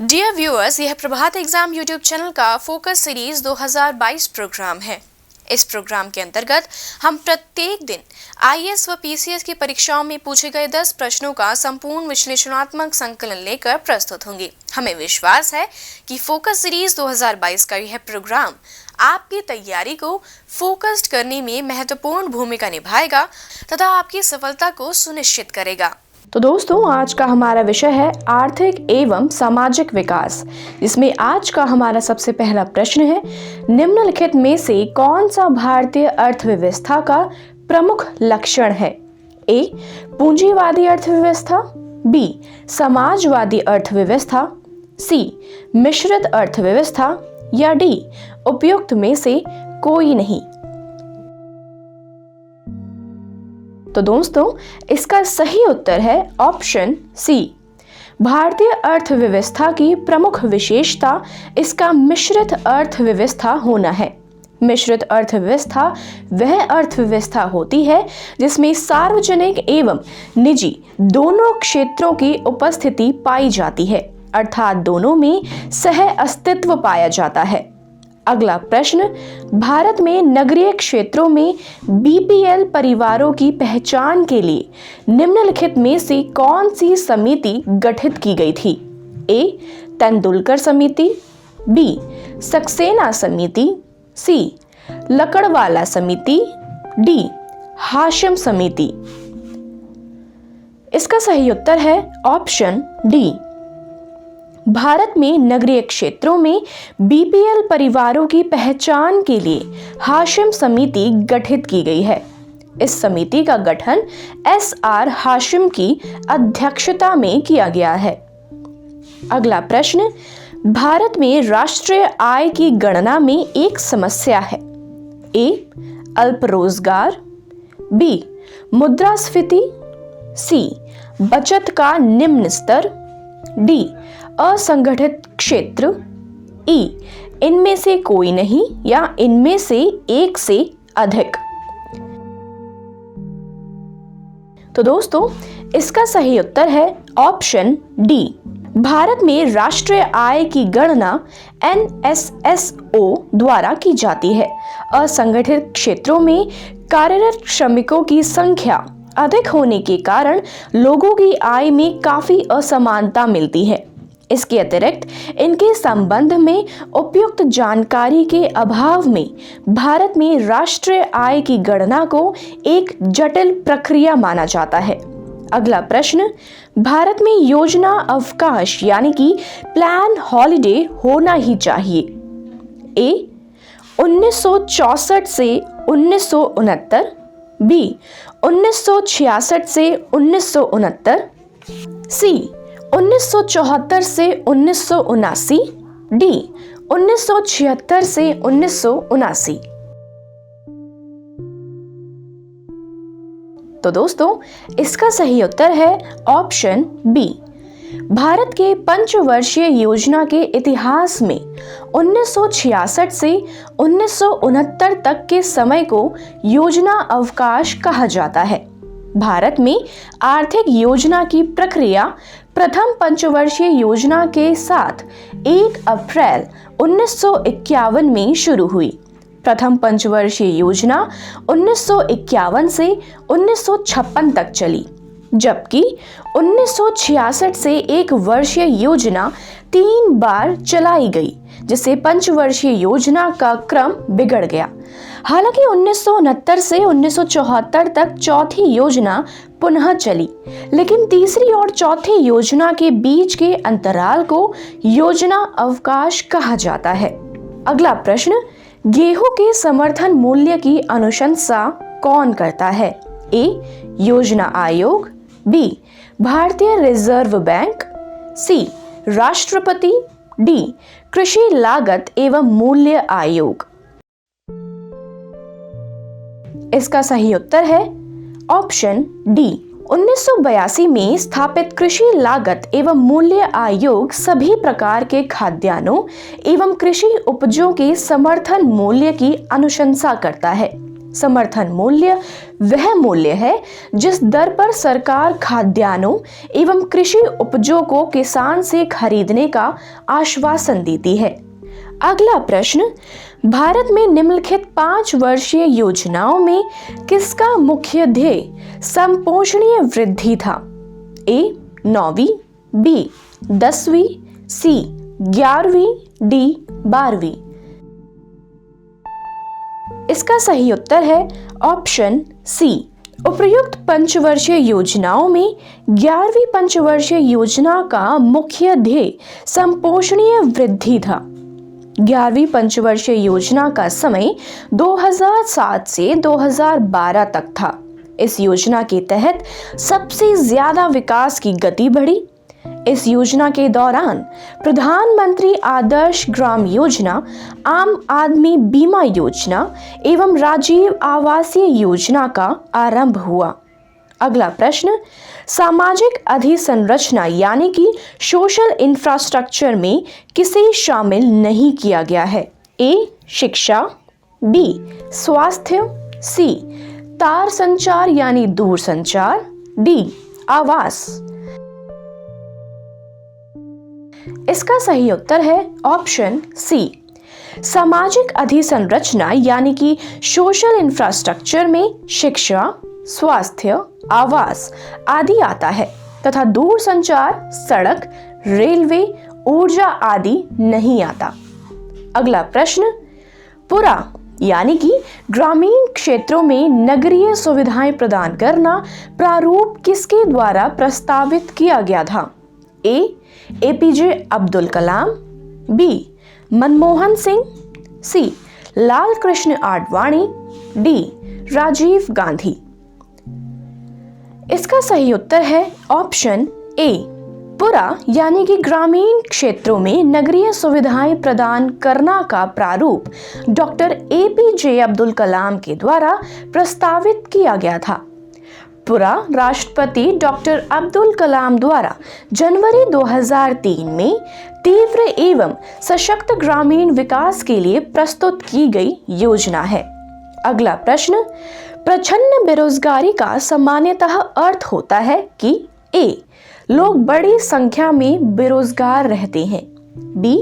Dear viewers, यह प्रभात exam YouTube channel का focus series 2022 programme है। इस प्रोग्राम के अंतर्गत हम प्रत्येक दिन आईएएस व पीसीएस की परीक्षाओं में पूछे गए 10 प्रश्नों का संपूर्ण विश्लेषणात्मक संकलन लेकर प्रस्तुत होंगे। हमें विश्वास है कि फोकस सीरीज 2022 का यह प्रोग्राम आपकी तैयारी को फोकस्ड करने में महत्वपूर्ण भूमिका निभाएगा तथा आपकी सफलता को सुनिश्चित करेगा। तो दोस्तों, आज का हमारा विषय है आर्थिक एवं सामाजिक विकास, जिसमें आज का हमारा सबसे पहला प्रश्न है, निम्नलिखित में से कौन सा भारतीय अर्थव्यवस्था का प्रमुख लक्षण है? ए. पूंजीवादी अर्थव्यवस्था, बी. समाजवादी अर्थव्यवस्था, सी. मिश्रित अर्थव्यवस्था या डी. उपयुक्त में से कोई नहीं। तो दोस्तों, इसका सही उत्तर है ऑप्शन सी। भारतीय अर्थव्यवस्था की प्रमुख विशेषता इसका मिश्रित अर्थव्यवस्था होना है। मिश्रित अर्थव्यवस्था वह अर्थव्यवस्था होती है जिसमें सार्वजनिक एवं निजी दोनों क्षेत्रों की उपस्थिति पाई जाती है, अर्थात दोनों में सह अस्तित्व पाया जाता है। अगला प्रश्न, भारत में नगरीय क्षेत्रों में बीपीएल परिवारों की पहचान के लिए निम्नलिखित में से कौन सी समिति गठित की गई थी? ए. तेंदुलकर समिति, बी. सक्सेना समिति, सी. लकड़वाला समिति, डी. हाशिम समिति। इसका सही उत्तर है ऑप्शन डी। भारत में नगरीय क्षेत्रों में बीपीएल परिवारों की पहचान के लिए हाशिम समिति गठित की गई है। इस समिति का गठन एस.आर. हाशिम की अध्यक्षता में किया गया है। अगला प्रश्न, भारत में राष्ट्रीय आय की गणना में एक समस्या है। ए. अल्प रोजगार, बी. मुद्रास्फीति, सी. बचत का निम्न स्तर, डी. असंगठित क्षेत्र, ई. इनमें से कोई नहीं या इनमें से एक से अधिक। तो दोस्तों, इसका सही उत्तर है ऑप्शन डी। भारत में राष्ट्रीय आय की गणना एनएसएसओ द्वारा की जाती है। असंगठित क्षेत्रों में कार्यरत श्रमिकों की संख्या अधिक होने के कारण लोगों की आय में काफी असमानता मिलती है। इसके अतिरिक्त इनके संबंध में उपयुक्त जानकारी के अभाव में भारत में राष्ट्रीय आय की गणना को एक जटिल प्रक्रिया माना जाता है। अगला प्रश्न, भारत में योजना अवकाश यानी कि प्लान हॉलिडे होना ही चाहिए। ए. 1964 से 1969, बी. 1966 से 1969, सी. 1974 से 1979, डी. 1976 से 1979। तो दोस्तों, इसका सही उत्तर है ऑप्शन बी। भारत के पंचवर्षीय योजना के इतिहास में 1966 से 1969 तक के समय को योजना अवकाश कहा जाता है। भारत में आर्थिक योजना की प्रक्रिया प्रथम पंचवर्षीय योजना के साथ 1 अप्रैल 1951 में शुरू हुई। प्रथम पंचवर्षीय योजना 1951 से 1956 तक चली, जबकि 1966 से एक वर्षीय योजना 3 बार चलाई गई, जिससे पंचवर्षीय योजना का क्रम बिगड़ गया। हालांकि 1969 से 1974 तक चौथी योजना पुनः चली, लेकिन तीसरी और चौथी योजना के बीच के अंतराल को योजना अवकाश कहा जाता है। अगला प्रश्न, गेहूं के समर्थन मूल्य की अनुशंसा कौन करता है? ए. योजना आयोग, बी. भारतीय रिजर्व बैंक, सी. राष्ट्रपति, डी. कृषि लागत एवं मूल्य आयोग। इसका सही उत्तर है ऑप्शन डी। 1982 में स्थापित कृषि लागत एवं मूल्य आयोग सभी प्रकार के खाद्यान्नों एवं कृषि उपजों के समर्थन मूल्य की अनुशंसा करता है। समर्थन मूल्य वह मूल्य है जिस दर पर सरकार खाद्यान्नों एवं कृषि उपजों को किसान से खरीदने का आश्वासन देती है। अगला प्रश्न, भारत में निम्नलिखित 5 वर्षीय योजनाओं में किसका मुख्य ध्येय समपोषणीय वृद्धि था? ए 9वीं, बी 10वीं, सी 11वीं, डी 12वीं। इसका सही उत्तर है ऑप्शन सी। उपर्युक्त पंचवर्षीय योजनाओं में 11वीं पंचवर्षीय योजना का मुख्य ध्येय समपोषणीय वृद्धि था। 11वीं पंचवर्षीय योजना का समय 2007 से 2012 तक था। इस योजना के तहत सबसे ज्यादा विकास की गति बढ़ी। इस योजना के दौरान प्रधानमंत्री आदर्श ग्राम योजना, आम आदमी बीमा योजना एवं राजीव आवासीय योजना का आरंभ हुआ। अगला प्रश्न, सामाजिक अधिसंरचना यानी कि सोशल इंफ्रास्ट्रक्चर में किसे शामिल नहीं किया गया है? ए शिक्षा, बी स्वास्थ्य, सी तार संचार यानी दूर संचार, डी आवास। इसका सही उत्तर है ऑप्शन सी। सामाजिक अधिसंरचना यानी कि सोशल इंफ्रास्ट्रक्चर में शिक्षा, स्वास्थ्य, आवास आदि आता है तथा दूर संचार, सड़क, रेलवे, ऊर्जा आदि नहीं आता। अगला प्रश्न, पुरा यानी कि ग्रामीण क्षेत्रों में नगरीय सुविधाएं प्रदान करना प्रारूप किसके द्वारा प्रस्तावित किया गया था? ए एपीजे अब्दुल कलाम, बी मनमोहन सिंह, सी लाल कृष्ण आडवाणी, डी राजीव गांधी। इसका सही उत्तर है ऑप्शन ए। पुरा यानी कि ग्रामीण क्षेत्रों में नगरीय सुविधाएं प्रदान करना का प्रारूप डॉक्टर एपीजे अब्दुल कलाम के द्वारा प्रस्तावित किया गया था। पुरा राष्ट्रपति डॉक्टर अब्दुल कलाम द्वारा जनवरी 2003 में तीव्र एवं सशक्त ग्रामीण विकास के लिए प्रस्तुत की गई योजना है। अगला प्रश्न, प्रच्छन्न बेरोजगारी का सामान्यतः अर्थ होता है कि ए लोग बड़ी संख्या में बेरोजगार रहते हैं, बी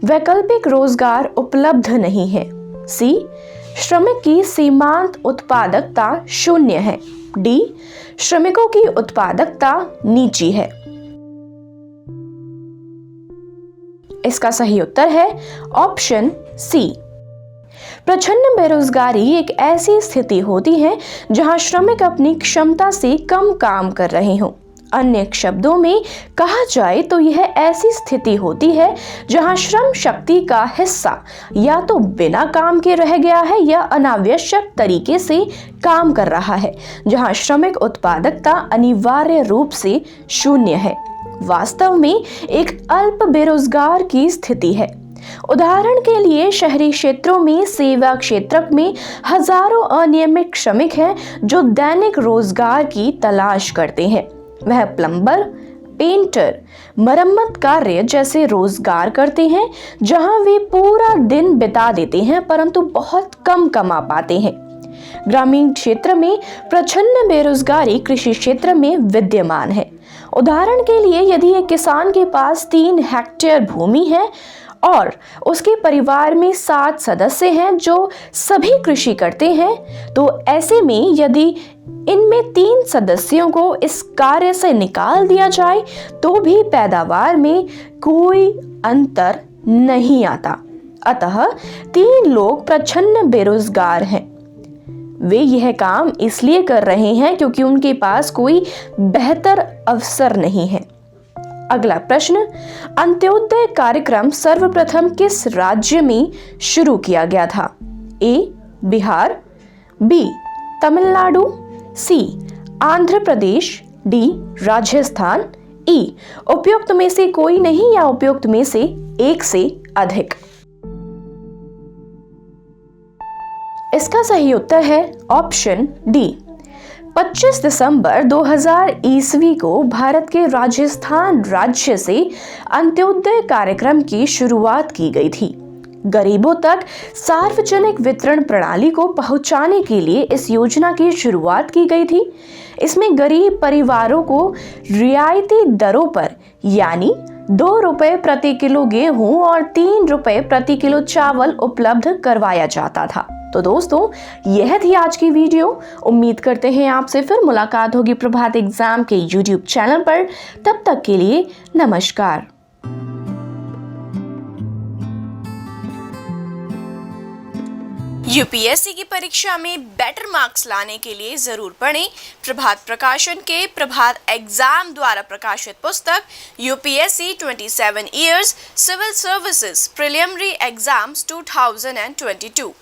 वैकल्पिक रोजगार उपलब्ध नहीं है, सी श्रमिक की सीमांत उत्पादकता शून्य है, डी श्रमिकों की उत्पादकता नीची है। इसका सही उत्तर है ऑप्शन सी। प्रच्छन्न बेरोजगारी एक ऐसी स्थिति होती है जहां श्रमिक अपनी क्षमता से कम काम कर रहे हों। अन्य शब्दों में कहा जाए तो यह ऐसी स्थिति होती है जहां श्रम शक्ति का हिस्सा या तो बिना काम के रह गया है या अनावश्यक तरीके से काम कर रहा है, जहां श्रमिक उत्पादकता अनिवार्य रूप से शून्य है। वास्तव में एक अल्प बेरोजगार की स्थिति है। उदाहरण के लिए शहरी क्षेत्रों में सेवा क्षेत्र में हजारों अनियमित श्रमिक हैं जो दैनिक रोजगार की तलाश करते हैं। वह प्लम्बर, पेंटर, मरम्मत कार्य जैसे रोजगार करते हैं जहां वे पूरा दिन बिता देते हैं परंतु बहुत कम कमा पाते हैं। ग्रामीण क्षेत्र में प्रच्छन्न बेरोजगारी कृषि क्षेत्र में विद्यमान है। उदाहरण के लिए यदि एक किसान के पास 3 हेक्टेयर भूमि है और उसके परिवार में 7 सदस्य हैं जो सभी कृषि करते हैं, तो ऐसे में यदि इनमें 3 सदस्यों को इस कार्य से निकाल दिया जाए तो भी पैदावार में कोई अंतर नहीं आता। अतः 3 लोग प्रच्छन्न बेरोजगार हैं। वे यह काम इसलिए कर रहे हैं क्योंकि उनके पास कोई बेहतर अवसर नहीं है। अगला प्रश्न, अंत्योदय कार्यक्रम सर्वप्रथम किस राज्य में शुरू किया गया था? ए बिहार, बी तमिलनाडु, सी आंध्र प्रदेश, डी राजस्थान, ई उपयुक्त में से कोई नहीं या उपयुक्त में से एक से अधिक। इसका सही उत्तर है ऑप्शन डी। 25 दिसंबर 2000 ईस्वी को भारत के राजस्थान राज्य से अंत्योदय कार्यक्रम की शुरुआत की गई थी। गरीबों तक सार्वजनिक वितरण प्रणाली को पहुंचाने के लिए इस योजना की शुरुआत की गई थी। इसमें गरीब परिवारों को रियायती दरों पर यानी 2 रुपए प्रति किलो गेहूं और 3 रुपए प्रति किलो चावल उपलब्ध करवाया जाता था। तो दोस्तों, यह थी आज की वीडियो। उम्मीद करते हैं आपसे फिर मुलाकात होगी प्रभात एग्जाम के YouTube चैनल पर। तब तक के लिए नमस्कार। यूपीएससी की परीक्षा में बेटर मार्क्स लाने के लिए जरूर पढ़ें प्रभात प्रकाशन के प्रभात एग्जाम द्वारा प्रकाशित पुस्तक UPSC 27 years civil services preliminary exams 2022।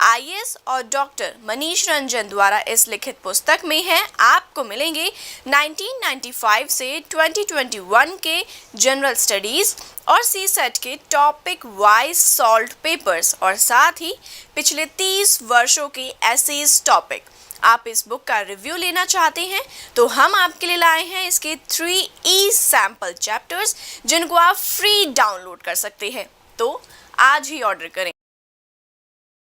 IAS और डॉक्टर मनीष रंजन द्वारा इस लिखित पुस्तक में है। आपको मिलेंगे 1995 से 2021 के जनरल स्टडीज और सीसेट के टॉपिक वाइज सॉल्व्ड पेपर्स और साथ ही पिछले 30 वर्षों के एसेज टॉपिक। आप इस बुक का रिव्यू लेना चाहते हैं तो हम आपके लिए लाए हैं इसके 3 सैंपल चैप्टर्स जिनको आप फ्री डाउनलोड कर सकते हैं। तो आज ही ऑर्डर करें।